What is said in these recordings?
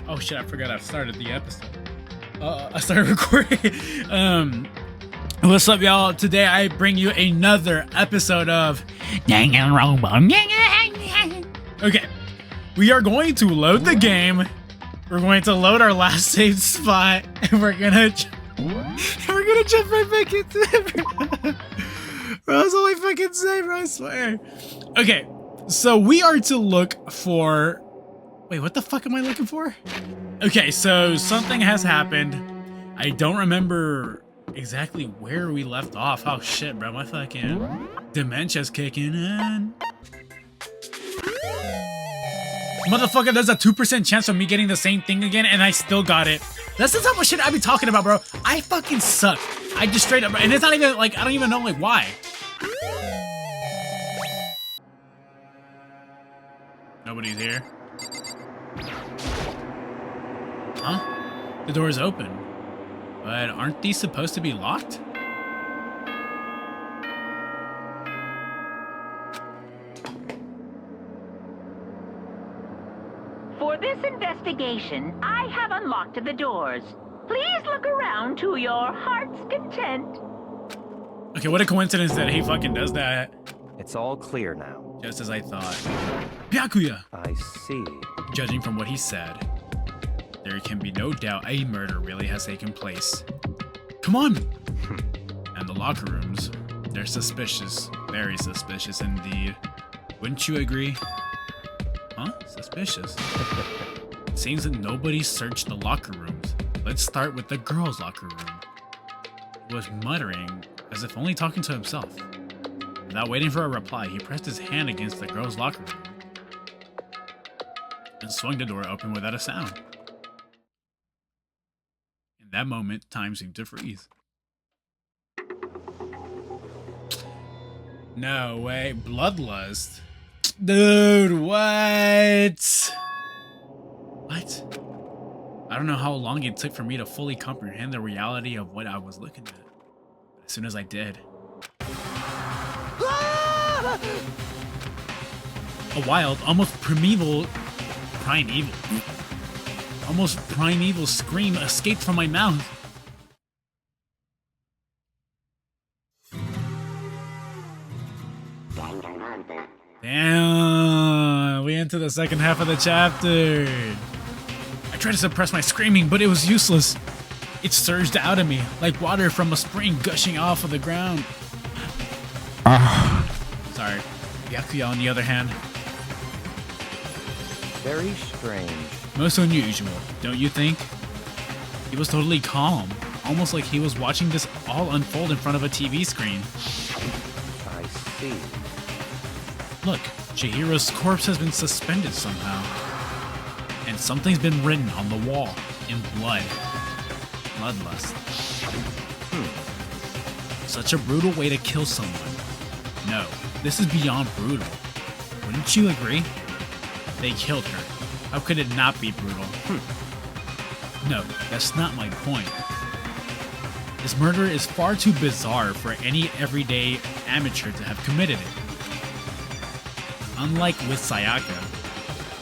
Oh shit, I forgot I started the episode. I started recording. What's up, y'all? Today I bring you another episode of Danganronpa. Okay, we are going to load the game. We're going to load our last saved spot, and we're gonna jump right back into it. Bro, that's all I fucking say, bro, I swear. Okay, so we are to look for... Wait, what the fuck am I looking for? Okay, so something has happened. I don't remember exactly where we left off. Oh shit, bro, my fucking dementia's kicking in. Motherfucker, there's a 2% chance of me getting the same thing again, and I still got it. That's the type of shit I be talking about, bro. I fucking suck. I just straight up, and it's not even like, I don't even know like why. Nobody's here. Huh? The door is open. But aren't these supposed to be locked? For this investigation, I have unlocked the doors. Please look around to your heart's content. Okay, what a coincidence that he fucking does that. It's all clear now. Just as I thought. Byakuya! I see. Judging from what he said, there can be no doubt a murder really has taken place. Come on! And the locker rooms, they're suspicious. Very suspicious indeed. Wouldn't you agree? Huh? Suspicious. It seems that nobody searched the locker rooms. Let's start with the girls' locker room. He was muttering, as if only talking to himself. Without waiting for a reply, he pressed his hand against the girls' locker room and swung the door open without a sound. In that moment, time seemed to freeze. No way. Bloodlust? Dude, what? What? I don't know how long it took for me to fully comprehend the reality of what I was looking at. But as soon as I did, a wild, almost primeval scream escaped from my mouth. Damn, we into the second half of the chapter. I tried to suppress my screaming, but it was useless. It surged out of me like water from a spring gushing off of the ground. Sorry. Byakuya, on the other hand, Very strange. most unusual, don't you think? He was totally calm, almost like he was watching this all unfold in front of a TV screen. I see. Look, Chihiro's corpse has been suspended somehow. And something's been written on the wall in blood. Bloodlust. Such a brutal way to kill someone. No, this is beyond brutal. Wouldn't you agree? They killed her. How could it not be brutal? No, that's not my point. This murder is far too bizarre for any everyday amateur to have committed it. Unlike with Sayaka,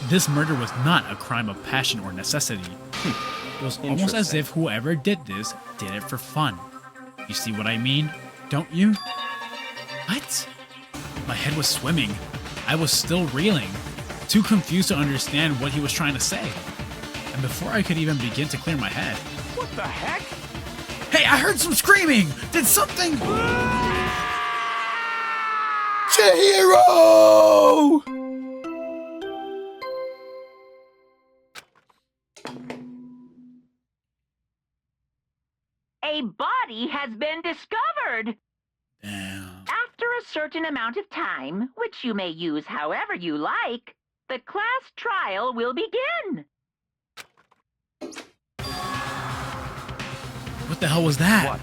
this murder was not a crime of passion or necessity. It was almost as if whoever did this did it for fun. You see what I mean, don't you? What? My head was swimming. I was still reeling, too confused to understand what he was trying to say. And before I could even begin to clear my head... What the heck? Hey, I heard some screaming! Did something... Chihiro! A body has been discovered. Damn. After a certain amount of time, which you may use however you like, the class trial will begin. What the hell was that? What?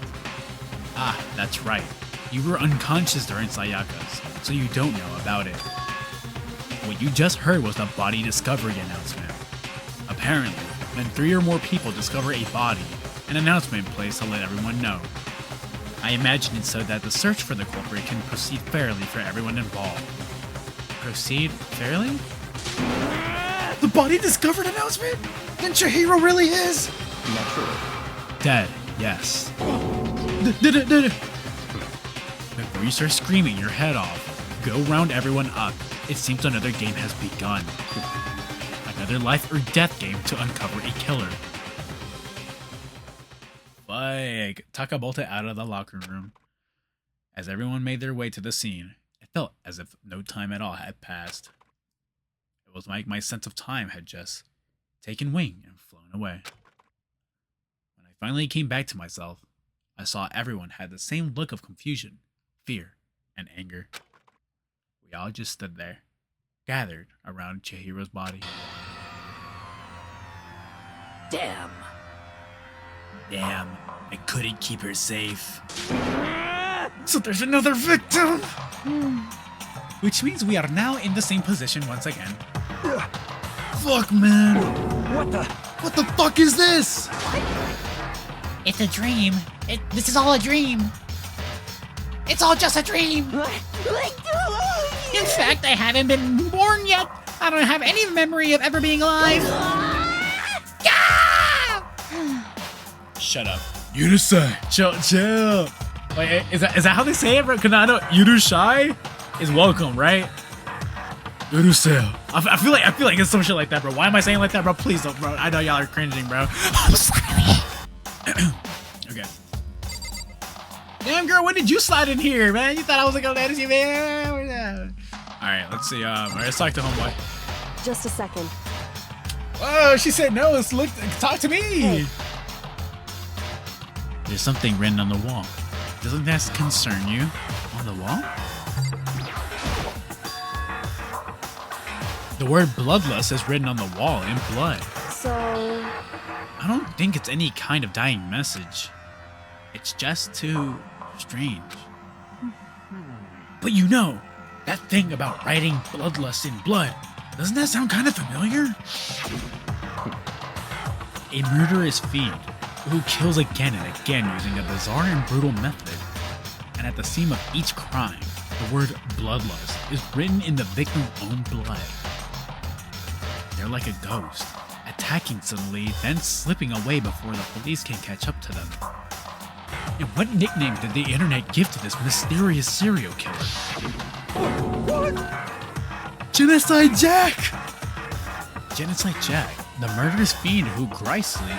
Ah, that's right. You were unconscious during Sayaka's, so you don't know about it. What you just heard was the body discovery announcement. Apparently, when 3 or more people discover a body, an announcement placed to let everyone know. I imagine it so that the search for the culprit can proceed fairly for everyone involved. Proceed fairly? The body discovered announcement? Then Chihiro really is Naturally. dead, yes. Before you start screaming your head off, go round everyone up. It seems another game has begun. Another life or death game to uncover a killer. Like, Taka bolted out of the locker room. As everyone made their way to the scene, it felt as if no time at all had passed. It was like my sense of time had just taken wing and flown away. When I finally came back to myself, I saw everyone had the same look of confusion, fear, and anger. We all just stood there, gathered around Chihiro's body. Damn. Damn, I couldn't keep her safe. So there's another victim! Which means we are now in the same position once again. Fuck, man! What the fuck is this? It's a dream. This is all a dream. It's all just a dream. In fact, I haven't been born yet. I don't have any memory of ever being alive. Shut up. Genocide. Chill. Wait, is that how they say it, bro? Cause I know Yurushai is welcome, right? Genocide. I feel like it's some shit like that, bro. Why am I saying it like that, bro? Please don't, bro. I know y'all are cringing, bro. I'm sorry. Okay. Damn, girl, when did you slide in here, man? You thought I was gonna let you, man? All right, let's see. All right, let's talk to homeboy. Just a second. Oh, she said no. Let's look. Talk to me. Hey. There's something written on the wall. Doesn't that concern you? On the wall? The word bloodlust is written on the wall in blood. So... I don't think it's any kind of dying message. It's just too strange. But you know, that thing about writing bloodlust in blood, doesn't that sound kind of familiar? A murderous fiend who kills again and again using a bizarre and brutal method. And at the scene of each crime, the word bloodlust is written in the victim's own blood. They're like a ghost, attacking suddenly, then slipping away before the police can catch up to them. And what nickname did the internet give to this mysterious serial killer? Genocide Jack! Genocide Jack, the murderous fiend who grisly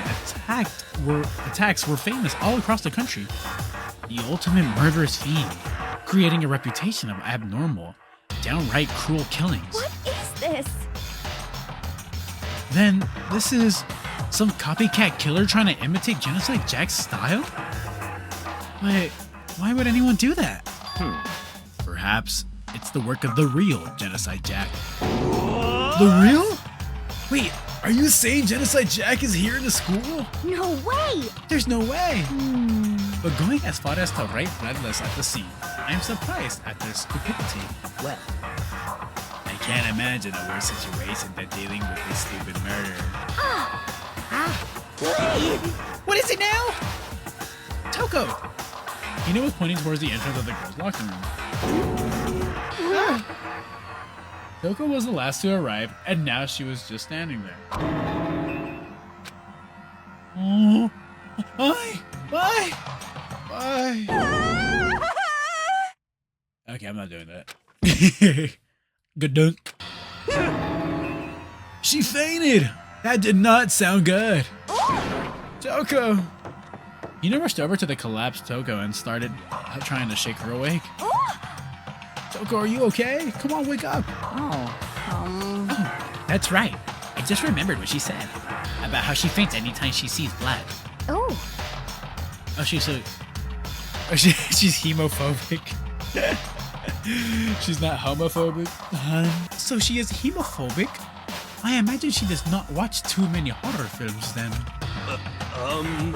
attacks were famous all across the country. The ultimate murderous fiend, creating a reputation of abnormal, downright cruel killings. What is this? Then, this is some copycat killer trying to imitate Genocide Jack's style? But why would anyone do that? Perhaps it's the work of the real Genocide Jack. The real? Wait, are you saying Genocide Jack is here in the school? No way! There's no way! But going as far as to write bloodlust at the scene, I'm surprised at their stupidity. Well, I can't imagine a worse situation than dealing with this stupid murder. What is it now? Toko! Hina was pointing towards the entrance of the girls' locker room. Toko was the last to arrive, and now she was just standing there. Oh, bye! Okay, I'm not doing that. Good dunk. She fainted! That did not sound good. Toko! Hina rushed over to the collapsed Toko and started trying to shake her awake. Toko, are you okay? Come on, wake up. Oh, that's right. I just remembered what she said about how she faints anytime she sees blood. She's hemophobic. She's not homophobic. So she is hemophobic? I imagine she does not watch too many horror films then.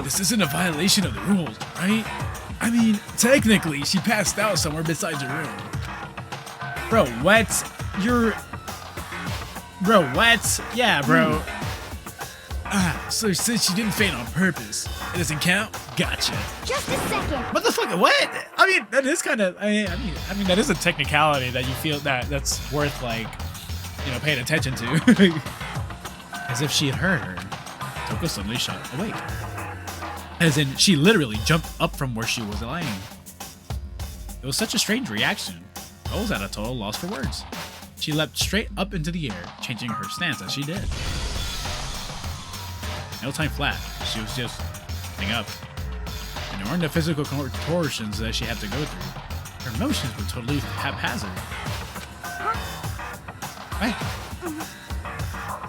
This isn't a violation of the rules, right? I mean, technically, she passed out somewhere besides your room. Bro, what? Bro, what? Yeah, bro. So since she didn't faint on purpose, it doesn't count? Gotcha. Just a second. Motherfucker, what? I mean, that is kind of, I mean, that is a technicality that you feel that's worth, like, you know, paying attention to. As if she had heard her, Toko suddenly shot awake. As in, she literally jumped up from where she was lying. It was such a strange reaction. I was at a total loss for words. She leapt straight up into the air, changing her stance as she did. No time flat. She was just standing up. And there weren't the physical contortions that she had to go through. Her motions were totally haphazard. Right?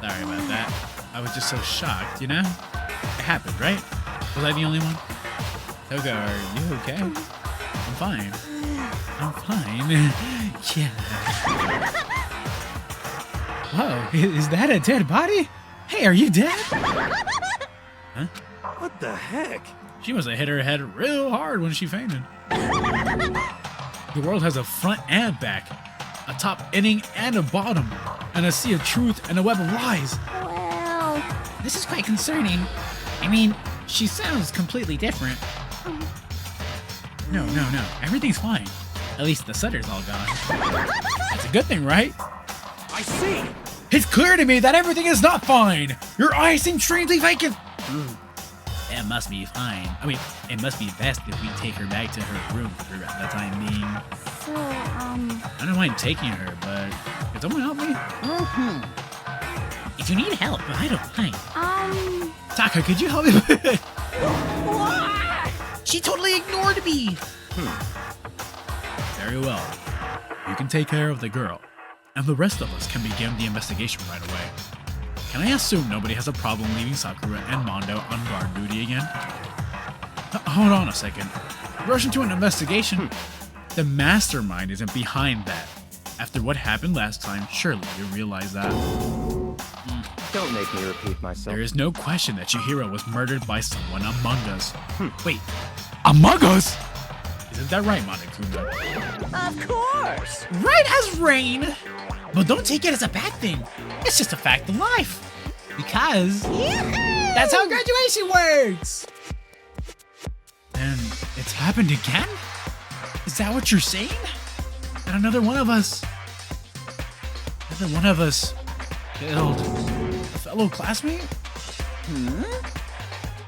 Sorry about that. I was just so shocked, you know? It happened, right? Was I the only one? Toga, are you okay? I'm fine. I'm fine. Yeah. Whoa, is that a dead body? Hey, are you dead? Huh? What the heck? She must have hit her head real hard when she fainted. The world has a front and back, a top ending and a bottom, and a sea of truth and a web of lies. Well, This is quite concerning. I mean, she sounds completely different. No. Everything's fine. At least the setter's all gone. That's a good thing, right? I see. It's clear to me that everything is not fine. Your eyes seem strangely vacant. That must be fine. I mean, it must be best if we take her back to her room for the time being. so, I don't mind taking her, but could someone help me? If you need help, I don't mind. Taka, could you help me? She totally ignored me. Very well. You can take care of the girl, and the rest of us can begin the investigation right away. Can I assume nobody has a problem leaving Sakura and Mondo on guard duty again? Hold on a second. Rush into an investigation? The mastermind isn't behind that. After what happened last time, surely you realize that. Don't make me repeat myself. There is no question that Chihiro was murdered by someone among us. Wait, among us? Isn't that right, Monokuma? Of course! Right as rain. But don't take it as a bad thing. It's just a fact of life. Because that's how graduation works. And it's happened again? Is that what you're saying? And another one of us killed a fellow classmate?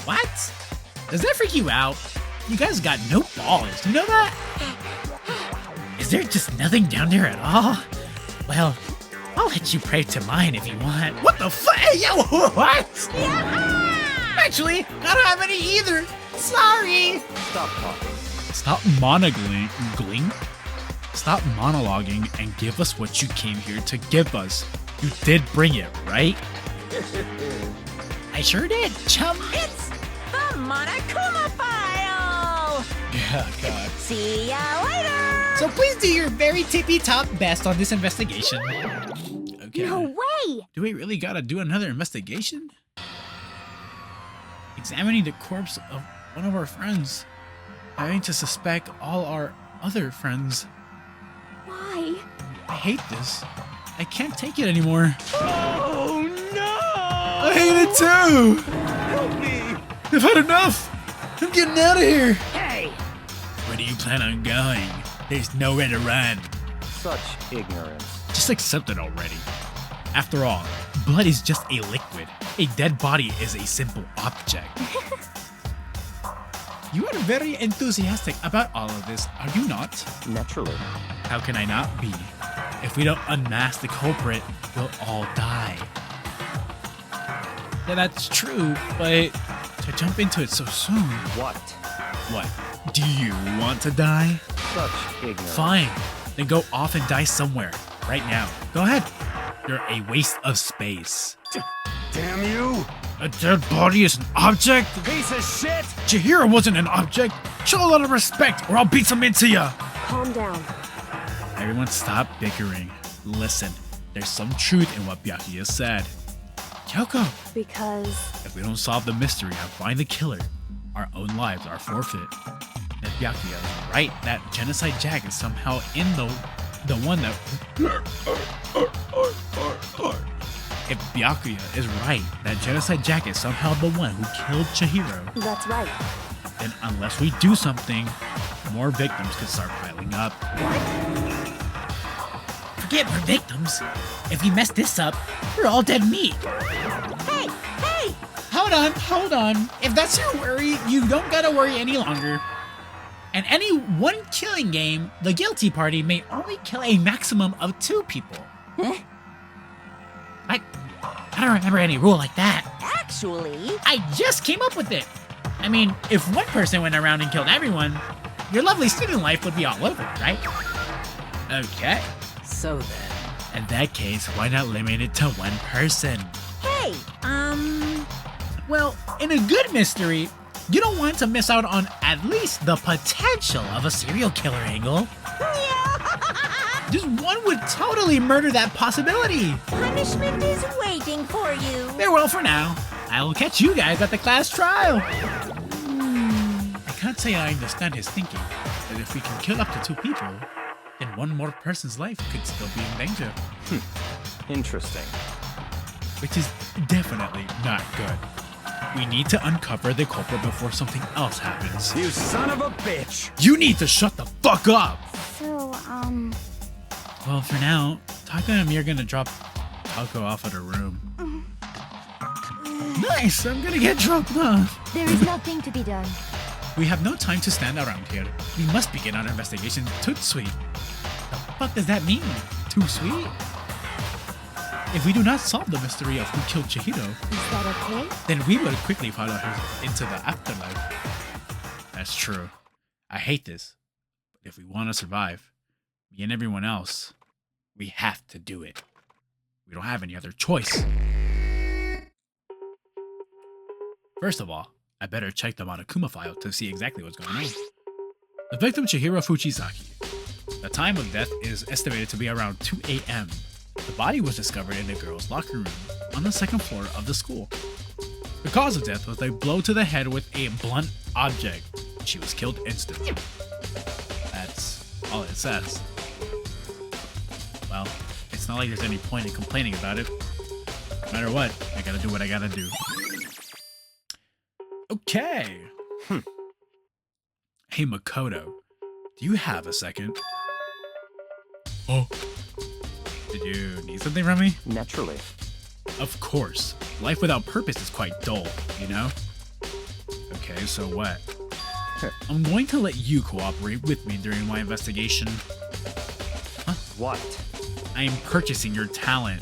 What? Does that freak you out? You guys got no balls. Do you know that? Is there just nothing down there at all? Well, I'll let you pray to mine if you want. What the fuck? Hey, yo, what? Actually, I don't have any either. Sorry. Stop talking. Stop Stop monologuing and give us what you came here to give us. You did bring it, right? I sure did, chum. It's the Monokuma file! Yeah, God. See ya later! So please do your very tippy-top best on this investigation. Okay. no way! Do we really gotta do another investigation? Examining the corpse of one of our friends. Having to suspect all our other friends. Why? I hate this. I can't take it anymore. Oh no! I hate it too! Help me! I've had enough! I'm getting out of here! Hey! Where do you plan on going? There's nowhere to run. Such ignorance. Just accept it already. After all, blood is just a liquid. A dead body is a simple object. You are very enthusiastic about all of this, are you not? Naturally. How can I not be? If we don't unmask the culprit, we'll all die. Yeah, that's true, but to jump into it so soon. What? What? Do you want to die? Such ignorance. Fine. Then go off and die somewhere. Right now. Go ahead. You're a waste of space. Damn you! A dead body is an object? Piece of shit! Chihiro wasn't an object. Show a lot of respect or I'll beat some into ya. Calm down. Everyone stop bickering. Listen, there's some truth in what Byakuya said. Kyoko, Because if we don't solve the mystery and find the killer, our own lives are forfeit. If Byakuya is right, that Genocide Jack is somehow in the one that... If Byakuya is right, that Genocide Jack is somehow the one who killed Chihiro, that's right. then unless we do something, more victims could start piling up. Forget we're victims. If we mess this up, we're all dead meat. hold on. If that's your worry, you don't gotta worry any longer. In any one killing game, the guilty party may only kill a maximum of 2 people. Huh? I don't remember any rule like that. Actually, I just came up with it. I mean, if one person went around and killed everyone, your lovely student life would be all over, right? Okay. So then, In that case, why not limit it to 1 person? hey, Well, in a good mystery, you don't want to miss out on at least the potential of a serial killer angle. Just one would totally murder that possibility. punishment is waiting for you. Farewell for now. I will catch you guys at the class trial. I can't say I understand his thinking, but if we can kill up to 2 people, then one more person's life could still be in danger. Interesting. Which is definitely not good. We need to uncover the culprit before something else happens. You son of a bitch! You need to shut the fuck up! So, Well, for now, Taka and me are gonna drop Taco off at her room. Nice! I'm gonna get dropped off. there is nothing to be done. We have no time to stand around here. We must begin our investigation toot sweet. The fuck does that mean? Too sweet? If we do not solve the mystery of who killed Chihiro, Is that okay? then we will quickly follow her into the afterlife. That's true. I hate this. But if we want to survive, me and everyone else, we have to do it. We don't have any other choice. First of all, I better check the Monokuma file to see exactly what's going on. The victim, Chihiro Fujisaki. The time of death is estimated to be around 2 a.m. The body was discovered in the girls' locker room on the 2nd floor of the school. The cause of death was a blow to the head with a blunt object. She was killed instantly. That's all it says. Well, it's not like there's any point in complaining about it. No matter what, I gotta do what I gotta do. Okay. Hey, Makoto, do you have a second? Oh. Did you need something from me? Naturally. Of course. Life without purpose is quite dull, you know? Okay, so what? I'm going to let you cooperate with me during my investigation. What? I am purchasing your talent.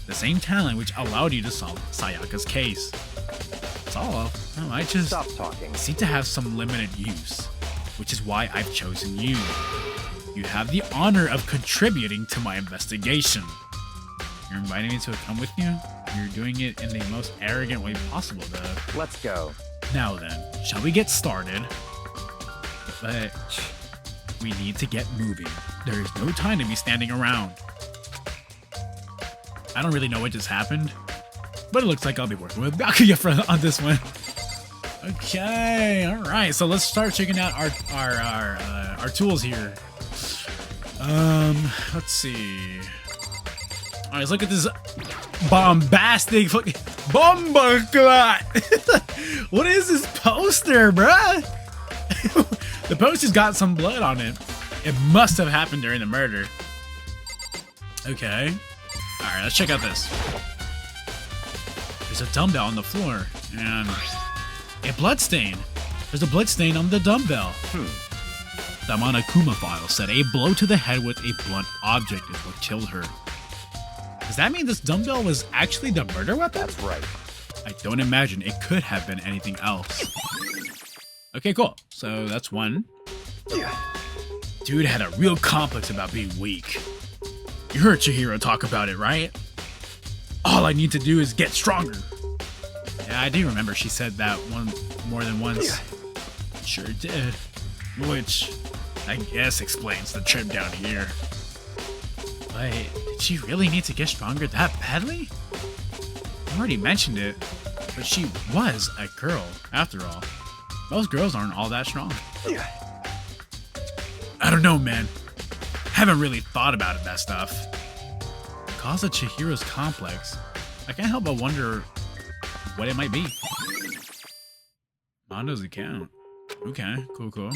The same talent which allowed you to solve Sayaka's case. That's all. I just Stop talking. seem to have some limited use, which is why I've chosen you. You have the honor of contributing to my investigation. You're inviting me to come with you? You're doing it in the most arrogant way possible, though. Let's go. Now then, shall we get started? But we need to get moving. There is no time to be standing around. I don't really know what just happened, but it looks like I'll be working with Byakuya on this one. Okay, all right. So let's start checking out our tools here. Let's see. All right, let's look at this bombastic fucking bombaclat. What is this poster, bruh? The poster's got some blood on it. It must have happened during the murder. Okay. All right, let's check out this. There's a dumbbell on the floor and a blood stain. There's a blood stain on the dumbbell. The Monokuma file said a blow to the head with a blunt object is what killed her. Does that mean this dumbbell was actually the murder weapon? That's right. I don't imagine it could have been anything else. Okay, cool. So that's one. Dude had a real complex about being weak. You heard Chihiro talk about it, right? All I need to do is get stronger. Yeah, I do remember she said that one more than once. Sure did. Which, I guess, explains the trip down here. But did she really need to get stronger that badly? I already mentioned it, but she was a girl, after all. Most girls aren't all that strong. I don't know, man. Haven't really thought about that stuff. The cause of Chihiro's complex, I can't help but wonder what it might be. Mondo's account. Okay, cool.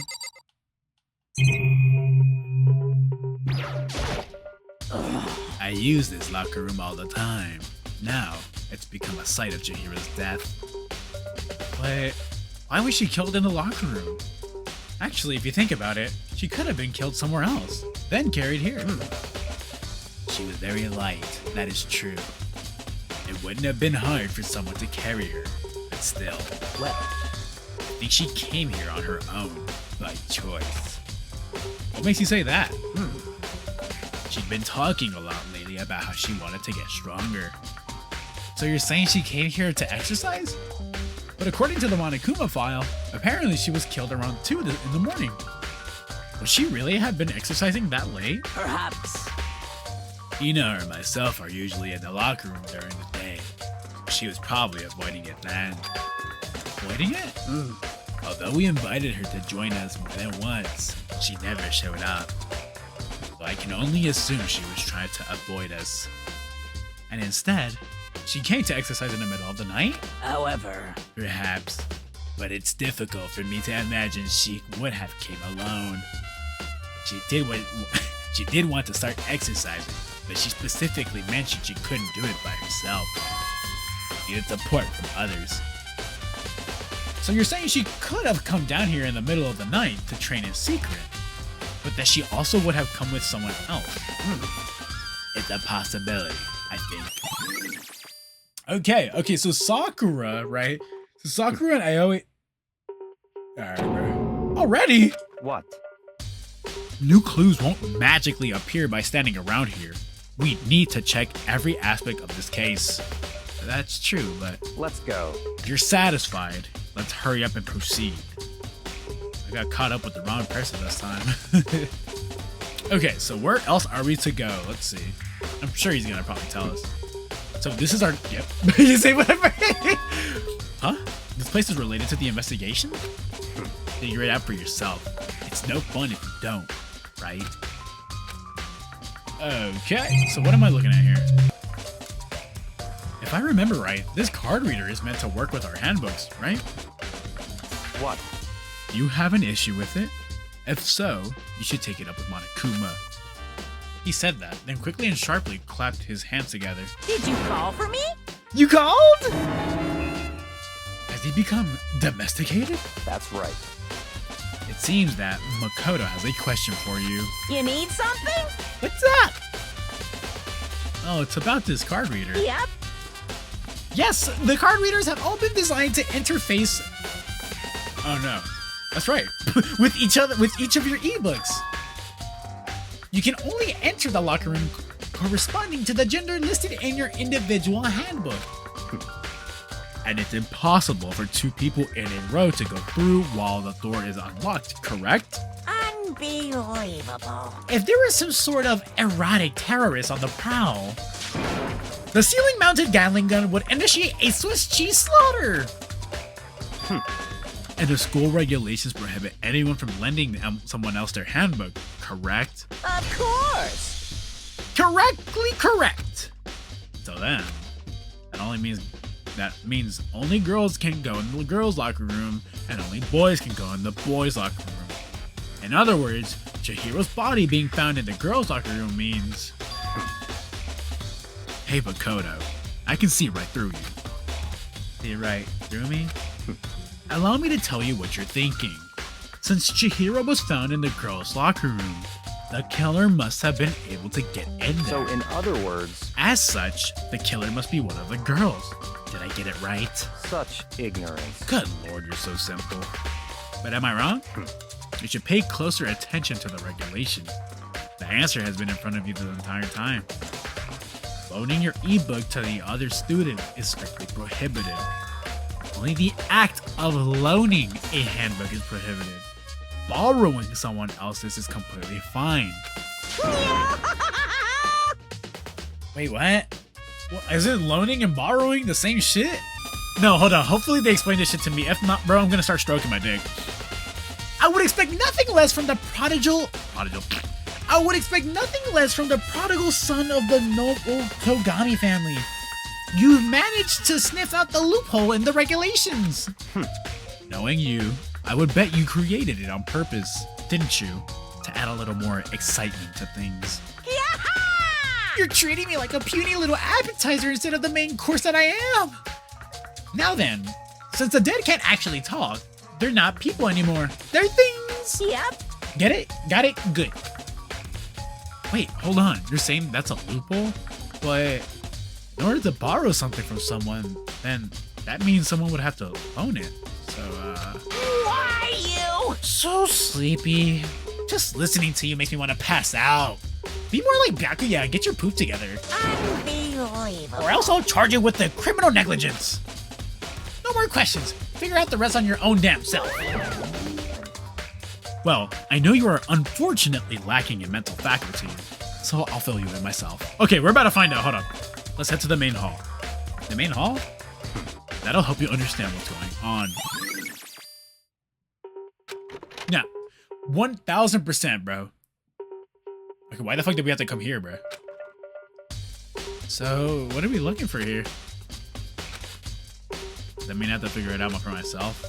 I use this locker room all the time. Now, it's become a site of Chihiro's death. But why was she killed in the locker room? Actually, if you think about it, she could have been killed somewhere else, then carried here. She was very light, that is true. It wouldn't have been hard for someone to carry her, but still. Well, I think she came here on her own, by choice. What makes you say that? She'd been talking a lot lately about how she wanted to get stronger. So you're saying she came here to exercise? But according to the Monokuma file, apparently she was killed around 2 in the morning. Would she really have been exercising that late? Perhaps. Ina or myself are usually in the locker room during the day. She was probably avoiding it then. Avoiding it? Although we invited her to join us more than once, she never showed up. So I can only assume she was trying to avoid us. And instead, she came to exercise in the middle of the night? However, Perhaps. But it's difficult for me to imagine she would have came alone. She did want to start exercising, but she specifically mentioned she couldn't do it by herself. She needed support from others. So you're saying she could have come down here in the middle of the night to train in secret, but that she also would have come with someone else? It's a possibility, I think. Okay, so Sakura, right? So Sakura and Aoi... Alright, bro. Already? what? New clues won't magically appear by standing around here. We need to check every aspect of this case. That's true, but Let's go. you're satisfied. Let's hurry up and proceed. I got caught up with the wrong person this time. Okay, so where else are we to go? Let's see. I'm sure he's gonna probably tell us. So this is our... Yep. You say whatever. Huh? This place is related to the investigation? Figure it out for yourself. It's no fun if you don't, right? Okay, so what am I looking at here? If I remember right, this card reader is meant to work with our handbooks, right? What? You have an issue with it? If so, you should take it up with Monokuma. He said that, then quickly and sharply clapped his hands together. did you call for me? You called? Has he become domesticated? That's right. It seems that Makoto has a question for you. You need something? What's that? Oh, it's about this card reader. Yep. Yes, the card readers have all been designed to interface... Oh no. That's right. with each of your ebooks. You can only enter the locker room corresponding to the gender listed in your individual handbook. And it's impossible for 2 people in a row to go through while the door is unlocked, correct? Unbelievable. If there was some sort of erotic terrorist on the prowl, the ceiling-mounted Gatling gun would initiate a Swiss cheese slaughter. And the school regulations prohibit anyone from lending someone else their handbook, correct? Of course. Correctly correct. So then, that means only girls can go in the girls' locker room, and only boys can go in the boys' locker room. In other words, Chihiro's body being found in the girls' locker room means... Hey, Makoto, I can see right through you. See right through me? Allow me to tell you what you're thinking. Since Chihiro was found in the girls' locker room, the killer must have been able to get in there. So in other words, As such, the killer must be one of the girls. Did I get it right? such ignorance. Good lord, you're so simple. But am I wrong? You should pay closer attention to the regulations. The answer has been in front of you the entire time. Loaning your ebook to the other student is strictly prohibited. Only the act of loaning a handbook is prohibited. Borrowing someone else's is completely fine. Wait, what? Is it loaning and borrowing the same shit? No, hold on. Hopefully they explain this shit to me. If not, bro, I'm gonna start stroking my dick. I would expect nothing less from the prodigal. I would expect nothing less from the prodigal son of the noble Togami family. You've managed to sniff out the loophole in the regulations. Knowing you, I would bet you created it on purpose, didn't you? To add a little more excitement to things. You're treating me like a puny little appetizer instead of the main course that I am. Now then, Since the dead can't actually talk, they're not people anymore. They're things. Yep. Get it? Got it? Good. Wait, hold on. You're saying that's a loophole? But in order to borrow something from someone, then that means someone would have to own it. So, Why you? so sleepy. Just listening to you makes me want to pass out. Be more like Byakuya and get your poop together. Unbelievable. Or else I'll charge you with the criminal negligence. No more questions. Figure out the rest on your own damn self. Well, I know you are unfortunately lacking in mental faculty, so I'll fill you in myself. Okay, we're about to find out. Hold on. Let's head to the main hall. The main hall? That'll help you understand what's going on. Now, 1000%, bro. Okay, why the fuck did we have to come here, bro? So, what are we looking for here? Does that mean I have to figure it out for myself?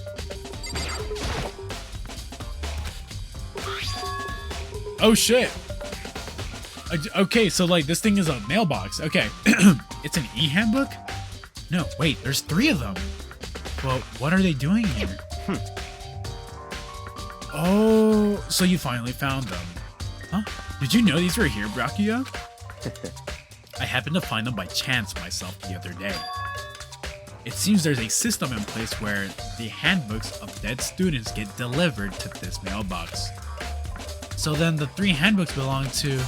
Oh shit! Okay, so like this thing is a mailbox. Okay, it's an e-handbook? No, wait, there's 3 of them. Well, what are they doing here? Oh, so you finally found them. Huh? Did you know these were here, Byakuya? I happened to find them by chance myself the other day. It seems there's a system in place where the handbooks of dead students get delivered to this mailbox. So then the 3 handbooks belong to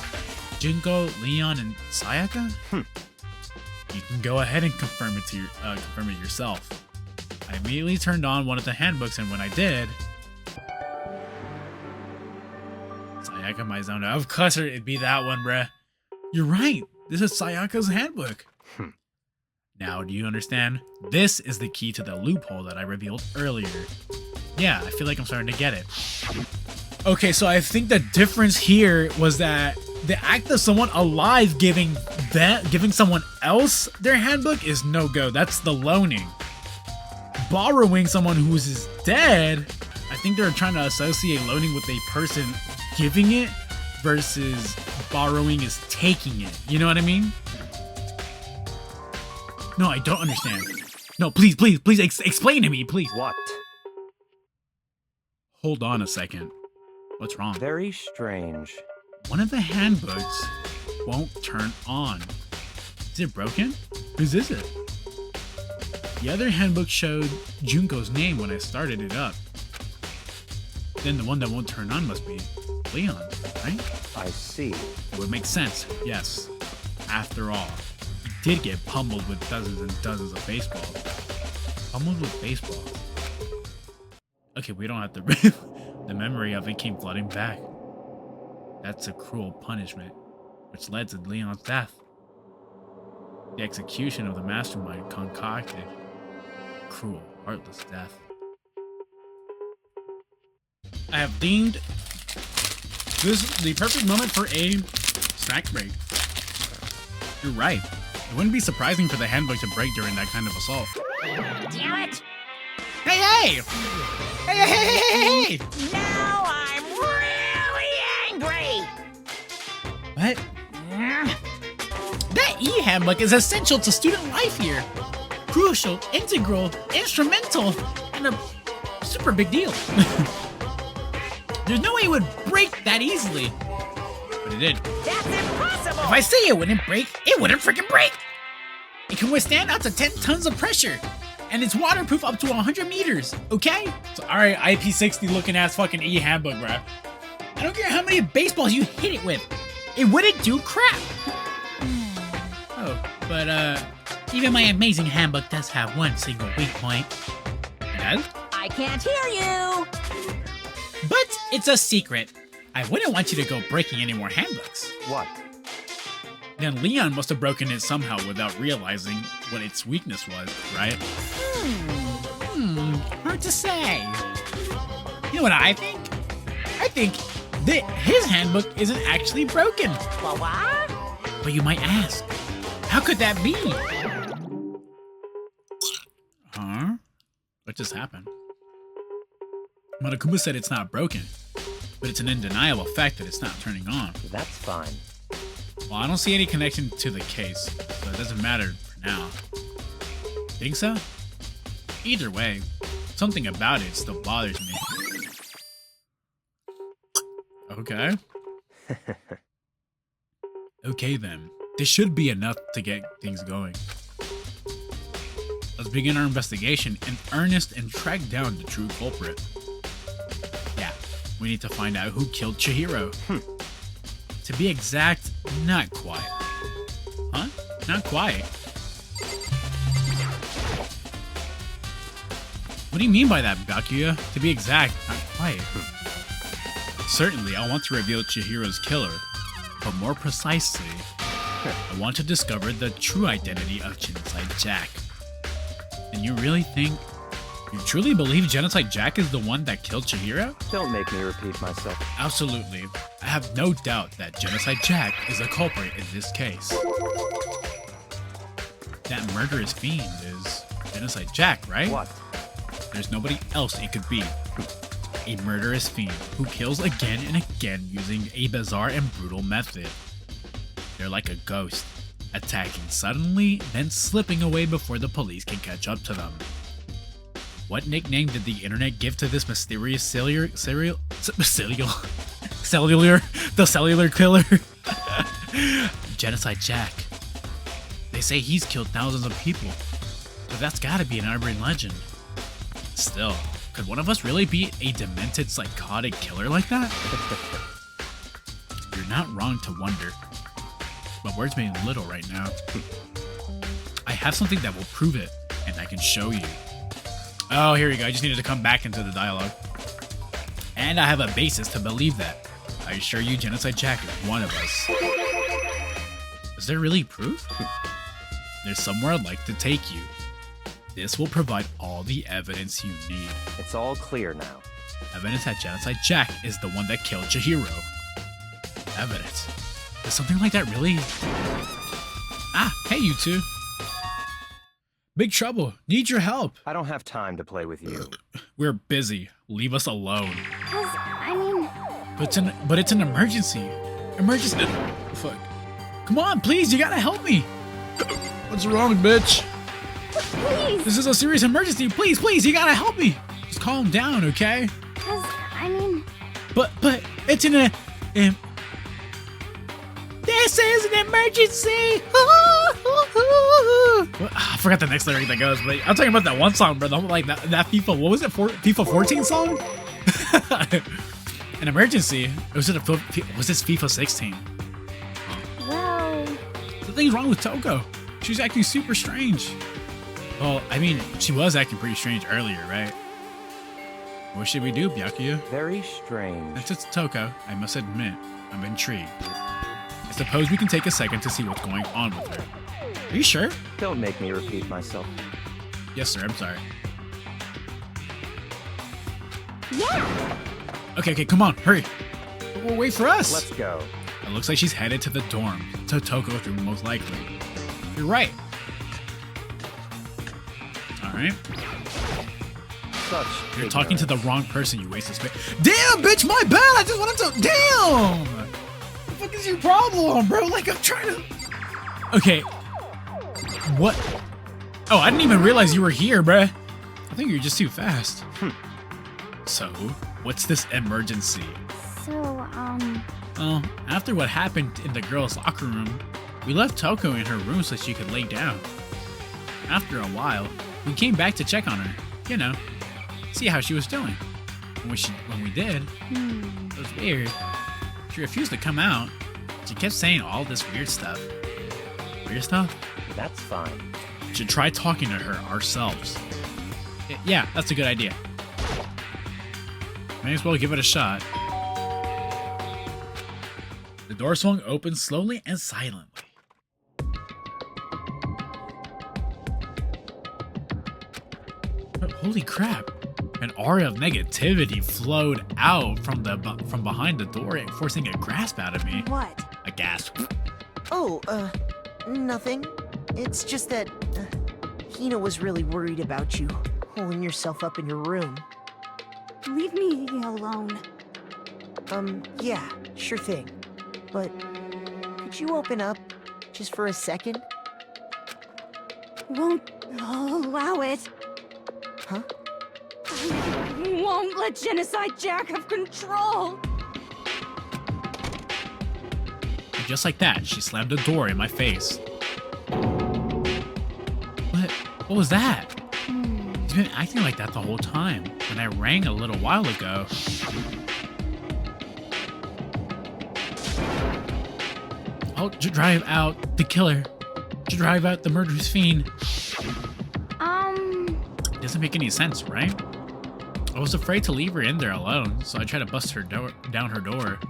Junko, Leon, and Sayaka? You can go ahead and confirm it yourself. I immediately turned on one of the handbooks, and when I did, Sayaka might sound out. Of course it'd be that one, bruh. You're right. This is Sayaka's handbook. Now, do you understand? This is the key to the loophole that I revealed earlier. Yeah, I feel like I'm starting to get it. Okay, so I think the difference here was that the act of someone alive giving someone else their handbook is no go. That's the loaning. Borrowing someone who is dead, I think they're trying to associate loaning with a person giving it versus borrowing is taking it. You know what I mean? No, I don't understand. No, please explain to me, please. What? Hold on a second. What's wrong? Very strange. One of the handbooks won't turn on. Is it broken? Whose is it? The other handbook showed Junko's name when I started it up. Then the one that won't turn on must be Leon, right? I see. It would make sense, yes. After all, he did get pummeled with dozens and dozens of baseballs. Pummeled with baseballs? Okay, we don't have to... The memory of it came flooding back. That's a cruel punishment, which led to Leon's death. The execution of the mastermind concocted cruel, heartless death. I have deemed this the perfect moment for a snack break. You're right. It wouldn't be surprising for the handbook to break during that kind of assault. Damn it! Hey! Hey! Now I'm really angry! What? That e-handbook is essential to student life here. Crucial, integral, instrumental, and a super big deal. There's no way it would break that easily. But it did. That's impossible! If I say it wouldn't break, it wouldn't freaking break! It can withstand up to 10 tons of pressure. And it's waterproof up to 100 meters, okay? So, alright, IP60 looking ass fucking e-handbook, bruh. I don't care how many baseballs you hit it with. It wouldn't do crap. Oh, but even my amazing handbook does have one single weak point. Yes? I can't hear you! But it's a secret. I wouldn't want you to go breaking any more handbooks. What? Then Leon must have broken it somehow without realizing what its weakness was, right? Hard to say. You know what I think? I think that his handbook isn't actually broken. Well, what? But you might ask, how could that be? Huh? What just happened? Monokuma said it's not broken, but it's an undeniable fact that it's not turning on. That's fine. Well, I don't see any connection to the case, so it doesn't matter for now. Think so? Either way, something about it still bothers me. Okay. Okay then. This should be enough to get things going. Let's begin our investigation in earnest and track down the true culprit. Yeah, we need to find out who killed Chihiro. To be exact, not quite. Huh? Not quite. What do you mean by that, Byakuya? To be exact, not quite. Certainly, I want to reveal Chihiro's killer, but more precisely, I want to discover the true identity of Genocide Jack. And you truly believe Genocide Jack is the one that killed Chihiro? Don't make me repeat myself. Absolutely. I have no doubt that Genocide Jack is a culprit in this case. That murderous fiend is Genocide Jack, right? What? There's nobody else it could be. A murderous fiend who kills again and again using a bizarre and brutal method. They're like a ghost, attacking suddenly, then slipping away before the police can catch up to them. What nickname did the internet give to this mysterious cellular killer? Genocide Jack. They say he's killed thousands of people, but that's gotta be an urban legend. Still, could one of us really be a demented, psychotic killer like that? You're not wrong to wonder, but words mean little right now. I have something that will prove it, and I can show you. Oh, here we go. I just needed to come back into the dialogue. And I have a basis to believe that. I assure you, Genocide Jack is one of us. Is there really proof? There's somewhere I'd like to take you. This will provide all the evidence you need. It's all clear now. Evidence that Genocide Jack is the one that killed Chihiro. Evidence? Is something like that really? Ah, hey you two. Big trouble. Need your help. I don't have time to play with you. We're busy. Leave us alone. I mean, But it's an emergency. Emergency. Fuck. Come on, please. You gotta help me. What's wrong, bitch? please. This is a serious emergency. Please, you gotta help me. Just calm down, okay? I mean, But it's this is an emergency. I forgot the next lyric that goes, but I'm talking about that one song, bro. The whole, like that FIFA. What was it? FIFA 14 song? An emergency. Was this FIFA 16? well, The thing's wrong with Toko. She's acting super strange. Well, I mean, she was acting pretty strange earlier, right? What should we do, Byakuya? Very strange. Since it's Toko, I must admit, I'm intrigued. I suppose we can take a second to see what's going on with her. Are you sure? Don't make me repeat myself. Yes, sir, I'm sorry. yeah. Okay, come on, hurry. Well, wait for us. Let's go. It looks like she's headed to the dorm, to Toko's room most likely. You're right. Alright. Such You're talking to the ignorance. wrong person, you wasted space. Damn, bitch, my bad! I just wanted to. Damn! What the fuck is your problem, bro? Like, I'm trying to. Okay. What? Oh, I didn't even realize you were here, bruh. I think you're just too fast. So, what's this emergency? So, Well, after what happened in the girls' locker room, we left Toko in her room so she could lay down. After a while, we came back to check on her, you know, see how she was doing. When we did, it was weird. She refused to come out. She kept saying all this weird stuff. Weird stuff? That's fine. We should try talking to her ourselves. Yeah, that's a good idea. May as well give it a shot. The door swung open slowly and silently. Holy crap! An aura of negativity flowed out from behind the door, forcing a grasp out of me. What? A gasp. Oh, nothing. It's just that Hina was really worried about you, holding yourself up in your room. leave me alone. Yeah, sure thing. But could you open up just for a second? Won't allow it. Huh? I won't let Genocide Jack have control. And just like that, she slammed the door in my face. What was that? He's been acting like that the whole time, and I rang a little while ago. I'll drive out the killer. To drive out the murderous fiend. It doesn't make any sense, right? I was afraid to leave her in there alone, so I tried to bust her down her door.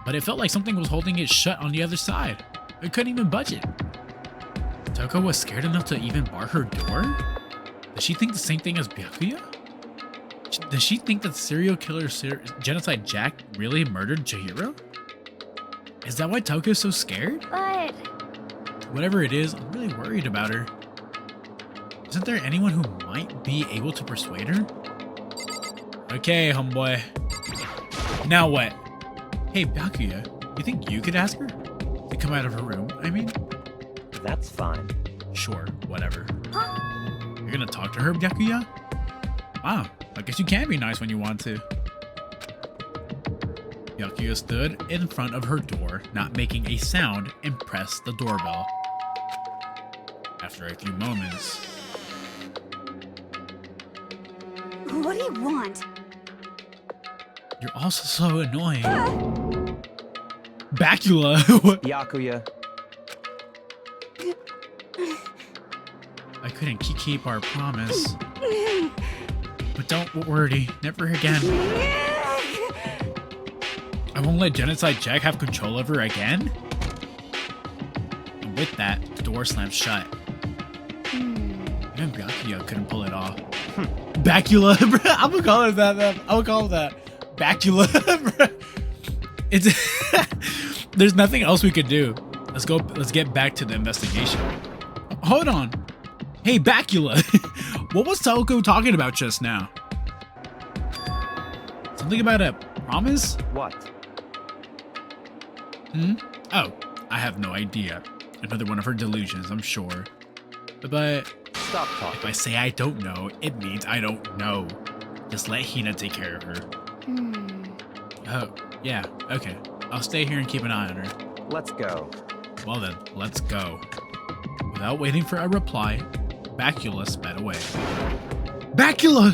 But it felt like something was holding it shut on the other side. I couldn't even budge it. Toko was scared enough to even bar her door? Does she think the same thing as Byakuya? Does she think that serial killer Genocide Jack really murdered Chihiro? Is that why Toko's so scared? But Whatever it is, I'm really worried about her. Isn't there anyone who might be able to persuade her? Okay, homeboy. Now what? Hey, Byakuya, you think you could ask her to come out of her room? I mean, That's fine. sure, whatever. You're gonna talk to her, Byakuya? Wow, I guess you can be nice when you want to. Byakuya stood in front of her door, not making a sound, and pressed the doorbell. After a few moments, what do you want? you're also so annoying. Bacula! Byakuya, I couldn't keep our promise. But don't worry, never again. I won't let Genocide Jack have control of her again? And with that, the door slammed shut. Even Byakuya couldn't pull it off. Bacula, bro. I'm gonna call it that, man. I'm gonna call it that. Bacula, bro. It's there's nothing else we could do. Let's go. Let's get back to the investigation. Hold on. Hey, Bacula. What was Toko talking about just now? Something about a promise? what? Oh, I have no idea. Another one of her delusions, I'm sure. But Stop if talking. I say I don't know, it means I don't know. Just let Hina take care of her. Oh, yeah, okay. I'll stay here and keep an eye on her. Let's go. Well then, let's go. Without waiting for a reply, Bacula sped away. Bacula!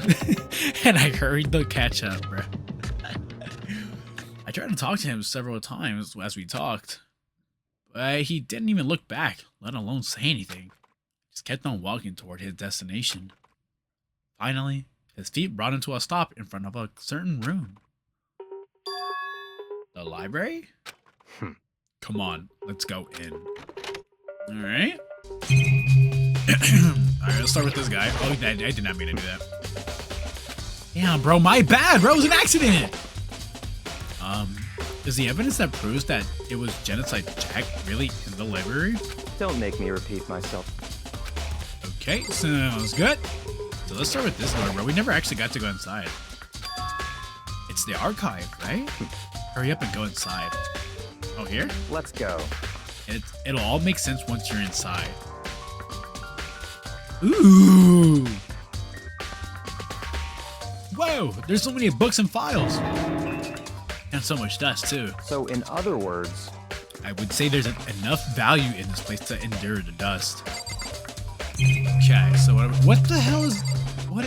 And I hurried to catch up, bro. I tried to talk to him several times as we talked, but he didn't even look back, let alone say anything. Just kept on walking toward his destination. Finally, his feet brought him to a stop in front of a certain room. The library? Come on, let's go in. Alright. Alright, let's start with this guy. Oh, I did not mean to do that. Damn, bro, my bad, bro. It was an accident. Is the evidence that proves that it was Genocide Jack really in the library? Don't make me repeat myself. Okay, sounds good. So let's start with this door, bro. We never actually got to go inside. It's the archive, right? Hurry up and go inside. Oh, here? Let's go. It'll all make sense once you're inside. Ooh! Whoa! There's so many books and files! And so much dust, too. So, in other words, I would say there's enough value in this place to endure the dust. Okay, so what the hell is... What?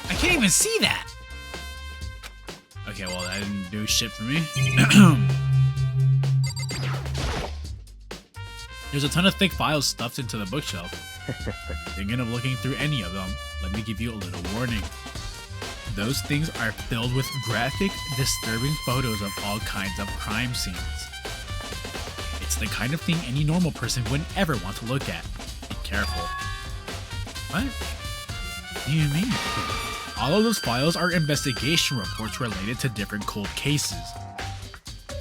I can't even see that! Okay, well, that didn't do shit for me. There's a ton of thick files stuffed into the bookshelf. Thinking of looking through any of them, let me give you a little warning. Those things are filled with graphic, disturbing photos of all kinds of crime scenes. It's the kind of thing any normal person wouldn't ever want to look at. Be careful. What? What do you mean? All of those files are investigation reports related to different cold cases.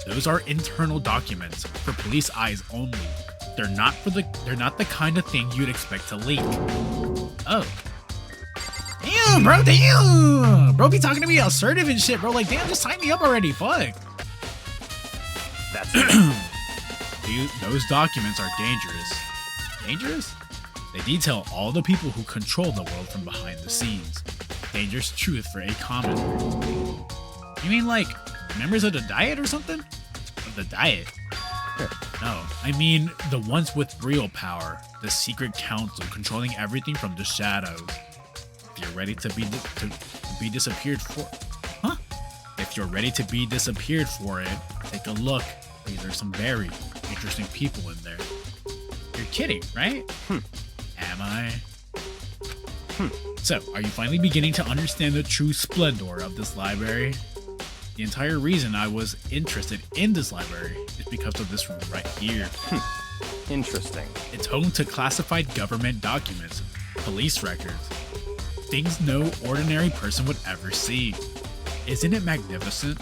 Those are internal documents for police eyes only. They're not the kind of thing you'd expect to leak. Oh. Damn, bro, damn! Bro be talking to me assertive and shit, bro. Like, damn, just sign me up already. Fuck. that's it. Those documents are dangerous. Dangerous? They detail all the people who control the world from behind the scenes. Dangerous truth for a common. You mean like members of the Diet or something? Of the Diet? No, I mean the ones with real power. The secret council controlling everything from the shadows. If you're ready to be disappeared for... Huh? If you're ready to be disappeared for it, take a look. These are some very interesting people in there. You're kidding, right? Am I? So, are you finally beginning to understand the true splendor of this library? The entire reason I was interested in this library is because of this room right here. Interesting. It's home to classified government documents, police records, things no ordinary person would ever see. Isn't it magnificent?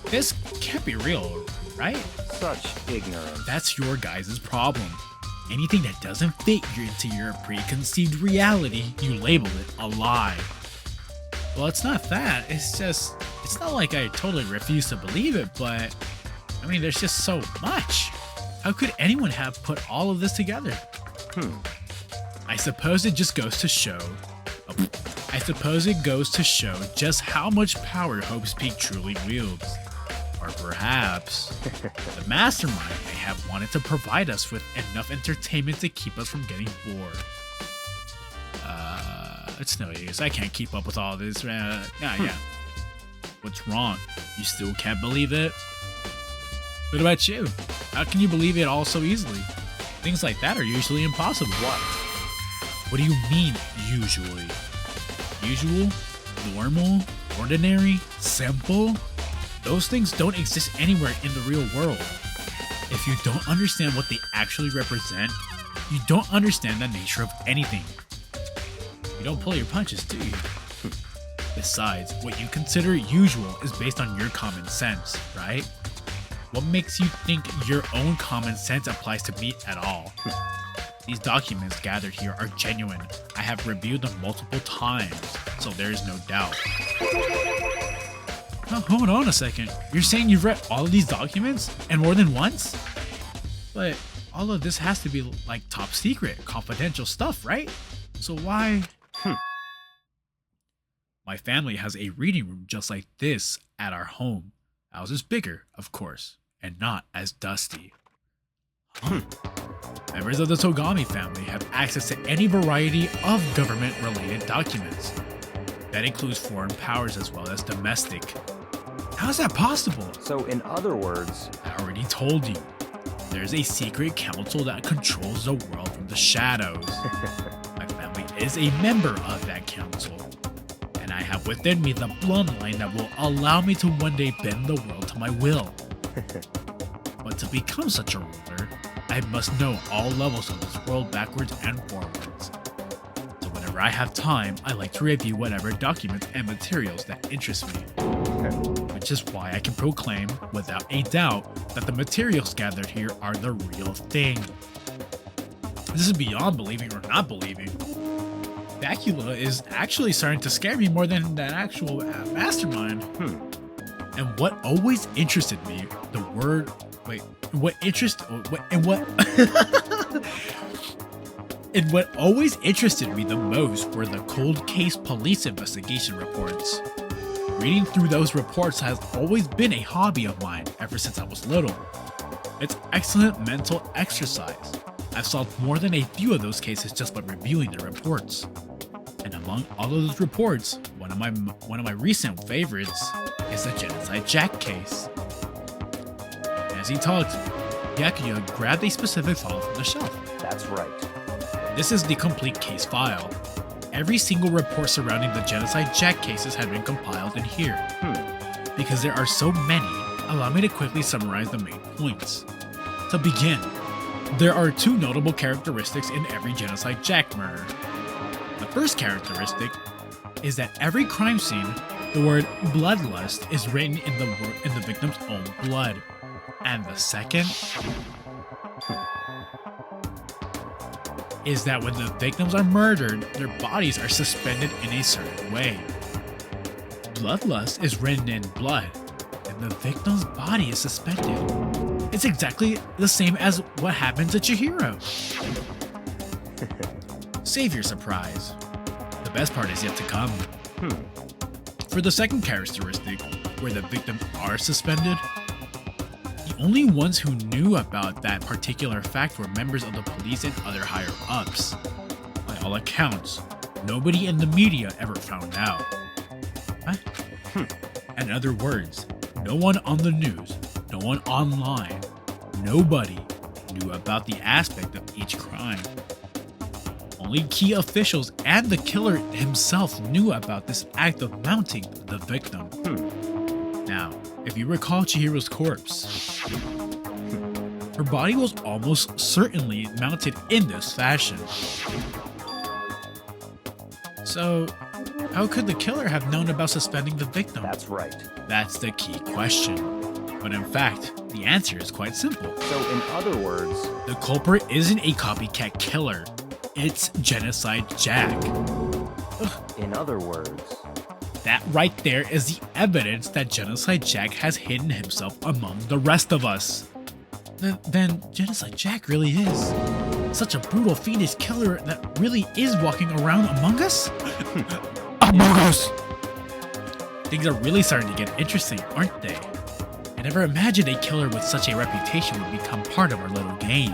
This can't be real, right? Such ignorance. That's your guys' problem. Anything that doesn't fit into your preconceived reality, you label it a lie. Well, it's not that. It's not like I totally refuse to believe it, but I mean, there's just so much. How could anyone have put all of this together? I suppose it goes to show just how much power Hope's Peak truly wields. Or perhaps the mastermind may have wanted to provide us with enough entertainment to keep us from getting bored. It's no use. I can't keep up with all this. Yeah. What's wrong? You still can't believe it? What about you? How can you believe it all so easily? Things like that are usually impossible. What do you mean, usually? Usual? Normal? Ordinary? Simple? Those things don't exist anywhere in the real world. If you don't understand what they actually represent, you don't understand the nature of anything. You don't pull your punches, do you? Besides, what you consider usual is based on your common sense, right? What makes you think your own common sense applies to me at all? These documents gathered here are genuine. I have reviewed them multiple times, so there is no doubt. Oh, hold on a second. You're saying you've read all of these documents? And more than once? But all of this has to be like top secret, confidential stuff, right? So why? My family has a reading room just like this at our home. Ours is bigger, of course, and not as dusty. Members of the Togami family have access to any variety of government-related documents. That includes foreign powers as well as domestic. How is that possible? So, in other words, I already told you. There's a secret council that controls the world from the shadows. My family is a member of that council. And I have within me the bloodline that will allow me to one day bend the world to my will. But to become such a ruler, I must know all levels of this world backwards and forwards. So whenever I have time, I like to review whatever documents and materials that interest me. Which is why I can proclaim, without a doubt, that the materials gathered here are the real thing. This is beyond believing or not believing. Bacula is actually starting to scare me more than that actual mastermind. And what always interested me, And what always interested me the most were the cold case police investigation reports. Reading through those reports has always been a hobby of mine ever since I was little. It's excellent mental exercise. I've solved more than a few of those cases just by reviewing the reports. And among all of those reports, one of my recent favorites is the Genocide Jack case. As he talked, Byakuya grabbed a specific file from the shelf. that's right. This is the complete case file. Every single report surrounding the Genocide Jack cases have been compiled in here. Because there are so many, allow me to quickly summarize the main points. To begin, there are two notable characteristics in every Genocide Jack murder. The first characteristic is that every crime scene, the word bloodlust is written in the victim's own blood. And the second is that when the victims are murdered, their bodies are suspended in a certain way. Bloodlust is written in blood, and the victim's body is suspended. It's exactly the same as what happened to Chihiro. Save your surprise. The best part is yet to come. For the second characteristic, where the victims are suspended, the only ones who knew about that particular fact were members of the police and other higher-ups. By all accounts, nobody in the media ever found out. What? In other words, no one on the news, no one online, nobody knew about the aspect of each crime. Only key officials and the killer himself knew about this act of mounting the victim. Now, if you recall Chihiro's corpse, her body was almost certainly mounted in this fashion. So, how could the killer have known about suspending the victim? That's right. That's the key question. But in fact, the answer is quite simple. So in other words, The culprit isn't a copycat killer. It's Genocide Jack. in other words, That right there is the evidence that Genocide Jack has hidden himself among the rest of us. Then Genocide Jack really is such a brutal fiendish killer that really is walking around among us? Among us! Things are really starting to get interesting, aren't they? I never imagined a killer with such a reputation would become part of our little game.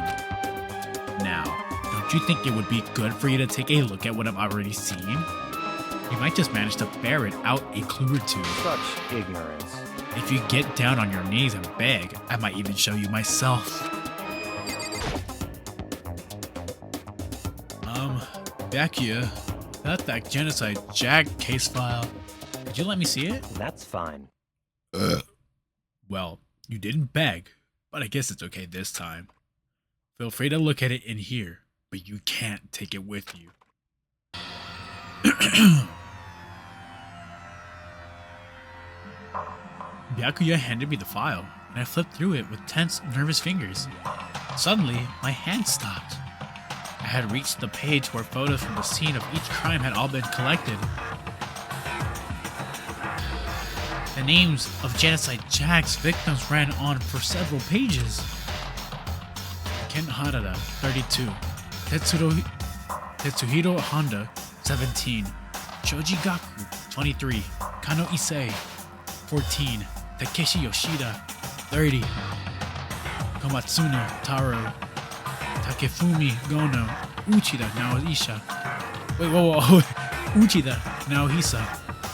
Now, don't you think it would be good for you to take a look at what I've already seen? You might just manage to ferret out a clue or two. such ignorance. If you get down on your knees and beg, I might even show you myself. Back here, that's that Genocide Jack case file. Could you let me see it? That's fine. Well, you didn't beg, but I guess it's okay this time. Feel free to look at it in here, but you can't take it with you. Byakuya handed me the file, and I flipped through it with tense, nervous fingers. Suddenly, my hand stopped. I had reached the page where photos from the scene of each crime had all been collected. The names of Genocide Jack's victims ran on for several pages. Ken Harada, 32. Tetsuhiro Honda, 17. Shoji Gaku, 23. Kano Issei, 14. Takeshi Yoshida, 30. Komatsuna Taro. Takefumi Gono, Uchida Naoisha. Wait, whoa. Uchida Naohisa.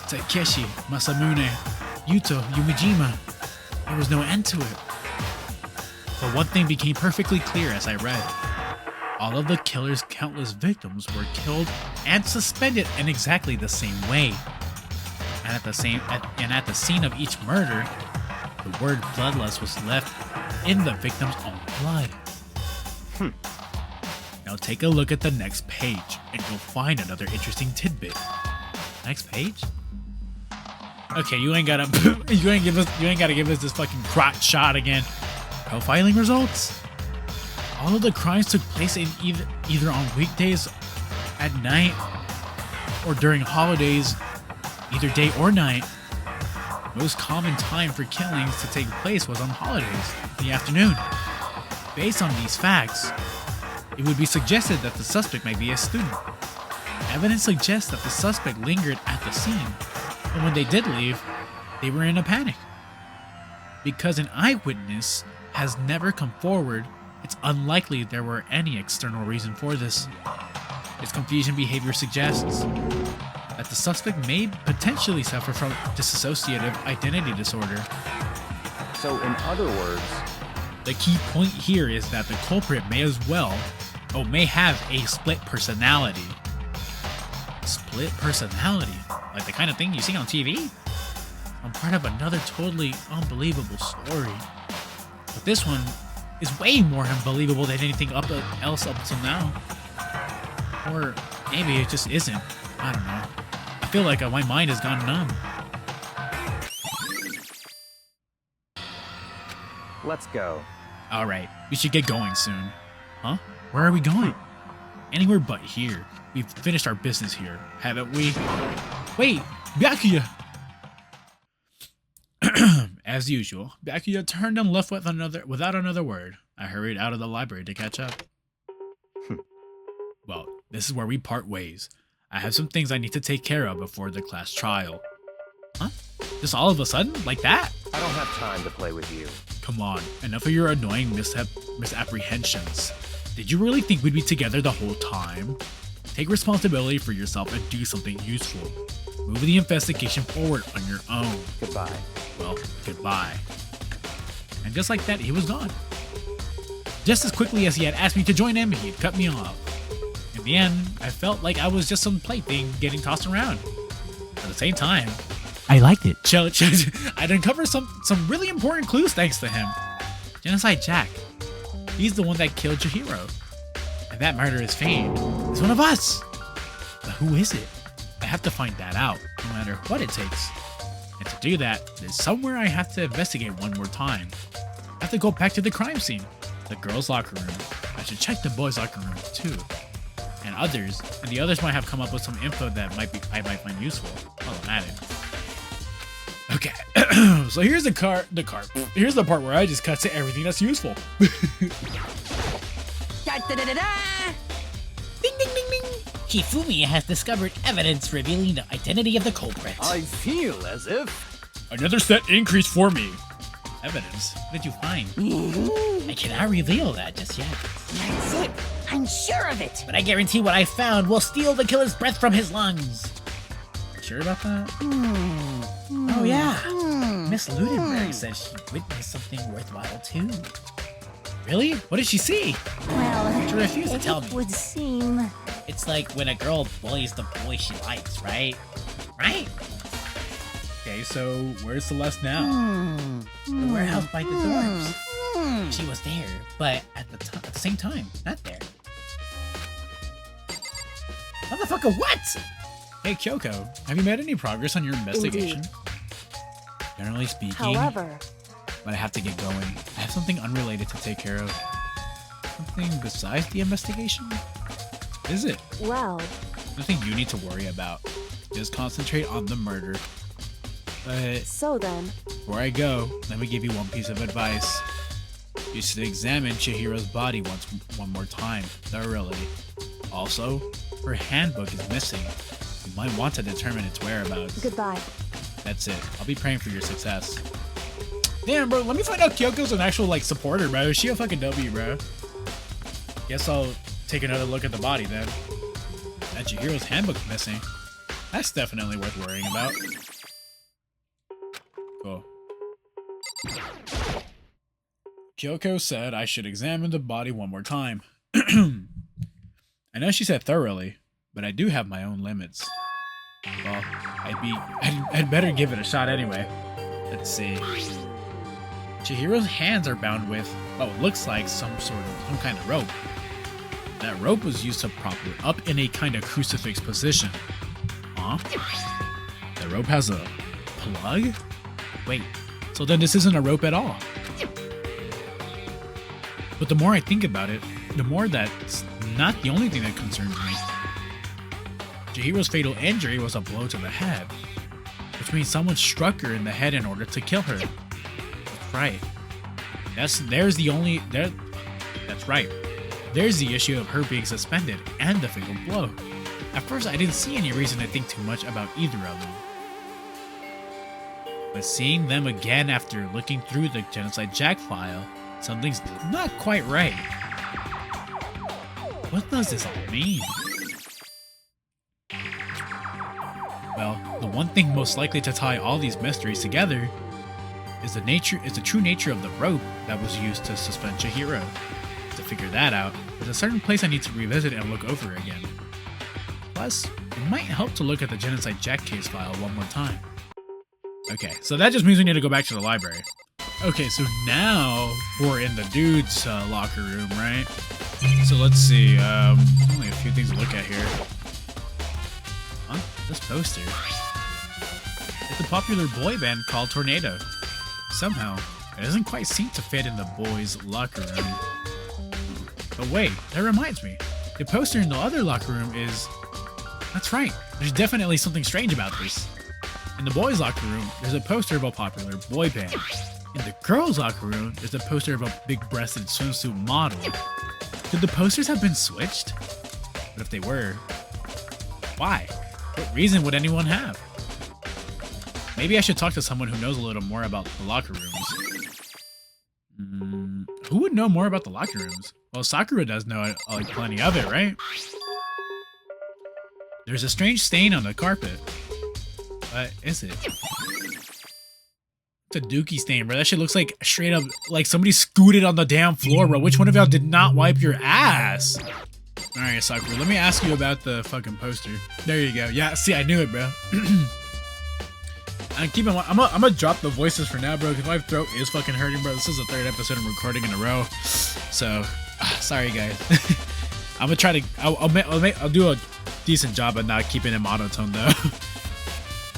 Takeshi Masamune. Yuto Yumijima. There was no end to it. But one thing became perfectly clear as I read. All of the killer's countless victims were killed and suspended in exactly the same way. And at the scene of each murder, the word bloodlust was left in the victim's own blood. Now take a look at the next page, and you'll find another interesting tidbit. Next page? Okay, you ain't gotta give us this fucking crotch shot again. Profiling results? All of the crimes took place in either on weekdays at night or during holidays, either day or night. Most common time for killings to take place was on holidays in the afternoon. Based on these facts, it would be suggested that the suspect might be a student. Evidence suggests that the suspect lingered at the scene, and when they did leave, they were in a panic. Because an eyewitness has never come forward, it's unlikely there were any external reason for this. Its confusion behavior suggests that the suspect may potentially suffer from dissociative identity disorder. So in other words, The key point here is that the culprit may have a split personality. Split personality? Like the kind of thing you see on TV? I'm part of another totally unbelievable story. But this one is way more unbelievable than anything else up until now. Or maybe it just isn't. I don't know. I feel like my mind has gone numb. let's go. Alright, we should get going soon. Huh? Where are we going? Anywhere but here. We've finished our business here, haven't we? Wait, Byakuya! As usual, Byakuya turned and left without another word. I hurried out of the library to catch up. Well, this is where we part ways. I have some things I need to take care of before the class trial. Huh? Just all of a sudden? Like that? I don't have time to play with you. Come on, enough of your annoying misapprehensions. Did you really think we'd be together the whole time? Take responsibility for yourself and do something useful. Move the investigation forward on your own. Goodbye. Well, goodbye. And just like that, he was gone. Just as quickly as he had asked me to join him, he'd cut me off. In the end, I felt like I was just some plaything getting tossed around. At the same time, I liked it. I'd uncovered some really important clues thanks to him. Genocide Jack. He's the one that killed Chihiro. And that murderous fiend is one of us. But who is it? I have to find that out, no matter what it takes. And to do that, there's somewhere I have to investigate one more time. I have to go back to the crime scene, the girls' locker room. I should check the boys' locker room too. And the others might have come up with some info that I might find useful. Automatic. Okay, so here's here's the part where I just cut to everything that's useful. Ding ding ding ding! Hifumi has discovered evidence revealing the identity of the culprit. I feel as if... Another stat increase for me. Evidence? What did you find? I cannot reveal that just yet. That's it. I'm sure of it. But I guarantee what I found will steal the killer's breath from his lungs. Sure about that? Oh yeah. Miss Ludenberg says she witnessed something worthwhile too. Really? What did she see? Well, She refused to tell me. it would seem... It's like when a girl bullies the boy she likes, right? Right? Okay, so where's Celeste now? The warehouse by the dorms. She was there, but at the same time, not there. Motherfucker, what? Hey Kyoko, have you made any progress on your investigation? Generally speaking, However, but I have to get going. I have something unrelated to take care of. Something besides the investigation? Is it? well, Nothing you need to worry about. Just concentrate on the murder. But so then, before I go, let me give you one piece of advice. You should examine Chihiro's body one more time, thoroughly. Also, her handbook is missing. You might want to determine its whereabouts. goodbye. That's it. I'll be praying for your success. Damn, bro, let me find out Kyoko's an actual, like, supporter, bro. Is she a fucking W, bro? Guess I'll take another look at the body, then. That Chihiro's handbook's missing. That's definitely worth worrying about. Cool. Kyoko said I should examine the body one more time. I know she said thoroughly, but I do have my own limits. Well, I'd better give it a shot anyway. Let's see. Chihiro's hands are bound with, oh, it looks like some kind of rope. That rope was used to prop her up in a kind of crucifix position. Huh? The rope has a plug? Wait, so then this isn't a rope at all. But the more I think about it, the more that's not the only thing that concerns me. Chihiro's fatal injury was a blow to the head, which means someone struck her in the head in order to kill her. That's right. That's right. There's the issue of her being suspended and the fatal blow. At first, I didn't see any reason to think too much about either of them. But seeing them again after looking through the Genocide Jack file, something's not quite right. What does this all mean? Well, the one thing most likely to tie all these mysteries together is the true nature of the rope that was used to suspend Chihiro. To figure that out, there's a certain place I need to revisit and look over again. Plus, it might help to look at the Genocide Jack case file one more time. Okay, so that just means we need to go back to the library. Okay, so now we're in the dude's locker room, right? So let's see, only a few things to look at here. Huh? This poster. It's a popular boy band called Tornado. Somehow, it doesn't quite seem to fit in the boys' locker room. But wait, that reminds me. The poster in the other locker room is... That's right, there's definitely something strange about this. In the boys' locker room, there's a poster of a popular boy band. In the girls' locker room, there's a poster of a big-breasted swimsuit model. Could the posters have been switched? But if they were, why? What reason would anyone have? Maybe I should talk to someone who knows a little more about the locker rooms. Who would know more about the locker rooms? Well, Sakura does know like plenty of it, right? There's a strange stain on the carpet. What is it? It's a dookie stain, bro. That shit looks like straight up like somebody scooted on the damn floor, bro. Which one of y'all did not wipe your ass? Alright, Sakura, let me ask you about the fucking poster. There you go. Yeah, see, I knew it, bro. And keep in mind, I'm gonna drop the voices for now, bro, because my throat is fucking hurting, bro. This is the third episode I'm recording in a row. So, sorry, guys. I'm gonna try to... I'll do a decent job of not keeping it monotone, though.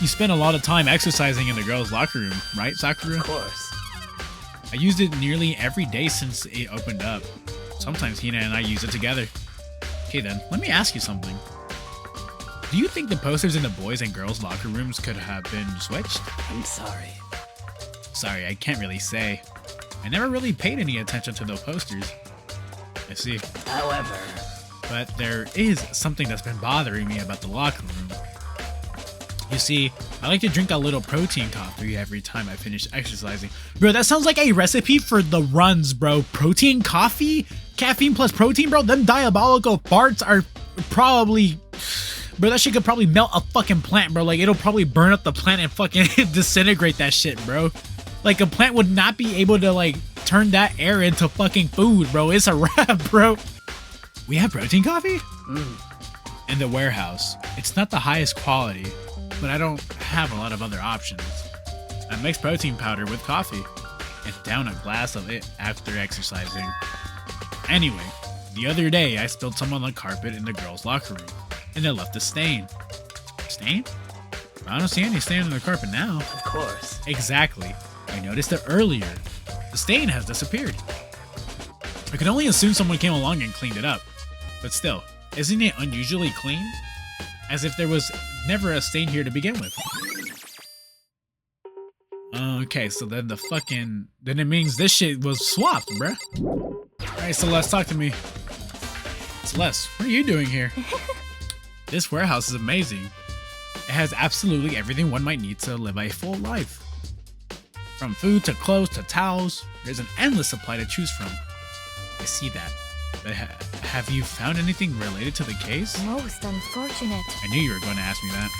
You spend a lot of time exercising in the girls' locker room, right, Sakura? Of course. I used it nearly every day since it opened up. Sometimes Hina and I use it together. Okay then, let me ask you something. Do you think the posters in the boys' and girls' locker rooms could have been switched? I'm sorry. Sorry, I can't really say. I never really paid any attention to those posters. I see. However... But there is something that's been bothering me about the locker room. You see, I like to drink a little protein coffee every time I finish exercising. Bro, that sounds like a recipe for the runs, bro. Protein coffee? Caffeine plus protein, bro? Them diabolical farts are probably... Bro, that shit could probably melt a fucking plant, bro. Like, it'll probably burn up the plant and fucking disintegrate that shit, bro. Like, a plant would not be able to, like, turn that air into fucking food, bro. It's a wrap, bro. We have protein coffee? In the warehouse. It's not the highest quality, but I don't have a lot of other options. I mix protein powder with coffee and down a glass of it after exercising. Anyway, the other day I spilled some on the carpet in the girls' locker room, and it left a stain. Stain? I don't see any stain on the carpet now. Of course. Exactly. I noticed it earlier. The stain has disappeared. I can only assume someone came along and cleaned it up. But still, isn't it unusually clean? As if there was never a stain here to begin with. Okay, so then then it means this shit was swapped, bruh. Alright, Celeste, talk to me. Celeste, what are you doing here? This warehouse is amazing. It has absolutely everything one might need to live a full life. From food to clothes to towels, there's an endless supply to choose from. I see that. But have you found anything related to the case? Most unfortunate. I knew you were going to ask me that.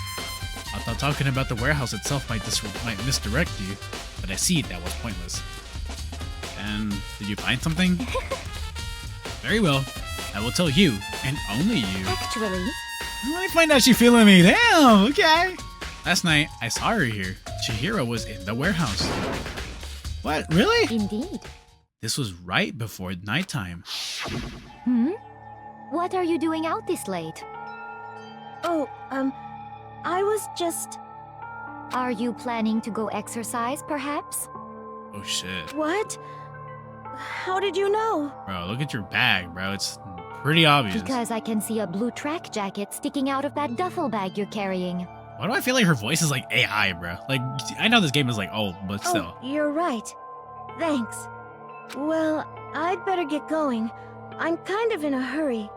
I thought talking about the warehouse itself might misdirect you, but I see that was pointless. And did you find something? Very well. I will tell you, and only you. Actually, Let me find out she's feeling me. Damn, okay. Last night, I saw her here. Chihiro was in the warehouse. What, really? indeed. This was right before nighttime. What are you doing out this late? Oh, I was just... Are you planning to go exercise, perhaps? Oh shit. What? How did you know? Bro, look at your bag, bro. It's pretty obvious. Because I can see a blue track jacket sticking out of that duffel bag you're carrying. Why do I feel like her voice is like AI, bro? Like, I know this game is like old, but still. Oh, you're right. Thanks. Well, I'd better get going. I'm kind of in a hurry.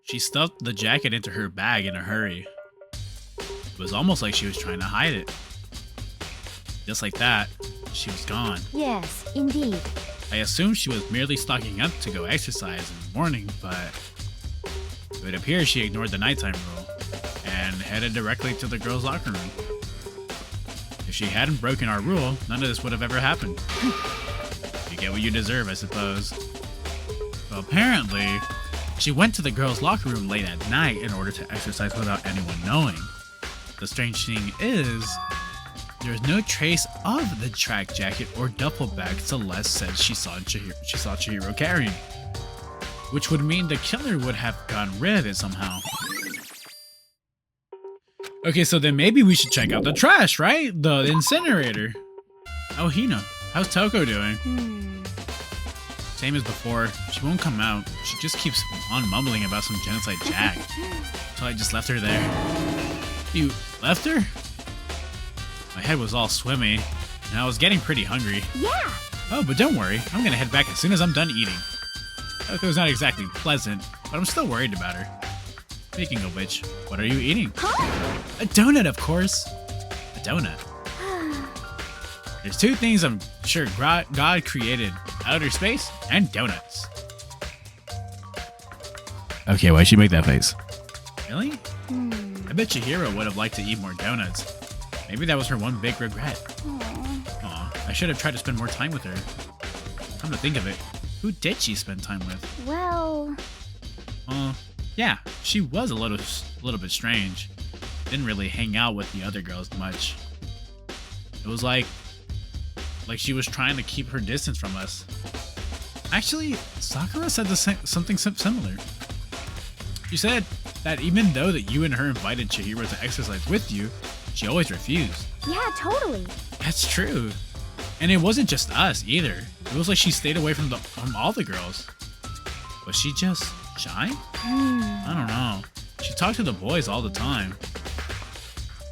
She stuffed the jacket into her bag in a hurry. It was almost like she was trying to hide it. Just like that, she was gone. Yes, indeed. I assumed she was merely stocking up to go exercise in the morning, but it would appear she ignored the nighttime rule and headed directly to the girls' locker room. If she hadn't broken our rule, none of this would have ever happened. You get what you deserve, I suppose. Well, apparently, she went to the girls' locker room late at night in order to exercise without anyone knowing. The strange thing is, there's no trace of the track jacket or duffel bag Celeste said she saw Chihiro carrying, which would mean the killer would have gotten rid of it somehow. Okay, so then maybe we should check out the trash, right? The incinerator. Oh, Hina, how's Toko doing? Same as before, she won't come out. She just keeps on mumbling about some Genocide Jack. So I just left her there. You left her? My head was all swimmy, and I was getting pretty hungry. Yeah, Oh, but don't worry. I'm gonna head back as soon as I'm done eating. It was not exactly pleasant, but I'm still worried about her. Speaking of which, what are you eating? A donut, of course. A donut. There's two things I'm sure God created: outer space and donuts. Okay, why'd she make that face? Really? I bet Chihiro would have liked to eat more donuts. Maybe that was her one big regret. Aw, I should have tried to spend more time with her. Come to think of it, who did she spend time with? Well... Yeah, she was a little bit strange. Didn't really hang out with the other girls much. It was like she was trying to keep her distance from us. Actually, Sakura said something similar. She said that even though that you and her invited Chihiro to exercise with you, she always refused. Yeah, totally. That's true. And it wasn't just us either. It was like she stayed away from all the girls. Was she just shy? I don't know. She talked to the boys all the time.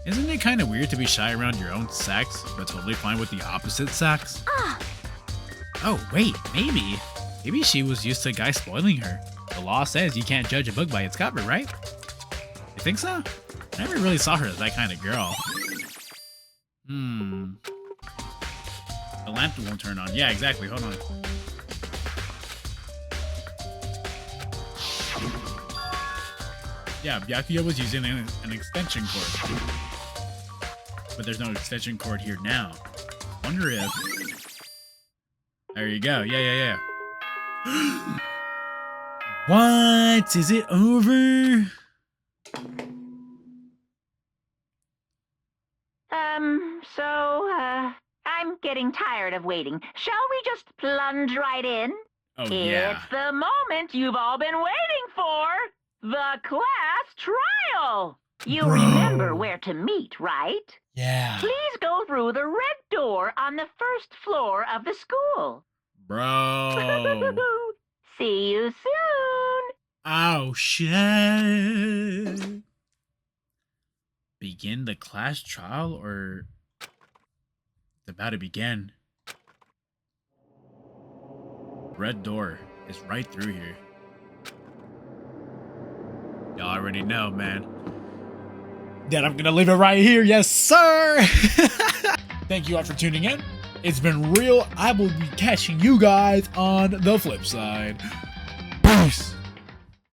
Isn't it kind of weird to be shy around your own sex, but totally fine with the opposite sex? Oh, wait, maybe. Maybe she was used to guys spoiling her. The law says you can't judge a book by its cover, right? You think so? I never really saw her as that kind of girl. The lamp won't turn on. Yeah, exactly. Hold on. Yeah, Byakuya was using an extension cord. But there's no extension cord here now. Wonder if... There you go. Yeah. What? Is it over? I'm getting tired of waiting. Shall we just plunge right in? Oh, yeah. It's the moment you've all been waiting for. The class trial. You remember where to meet, right? Yeah. Please go through the red door on the first floor of the school. Bro. See you soon. Oh, shit. Begin the class trial, or it's about to begin? Red door is right through here. Y'all already know, man. Then I'm gonna leave it right here. Yes, sir. Thank you all for tuning in. It's been real. I will be catching you guys on the flip side. Peace.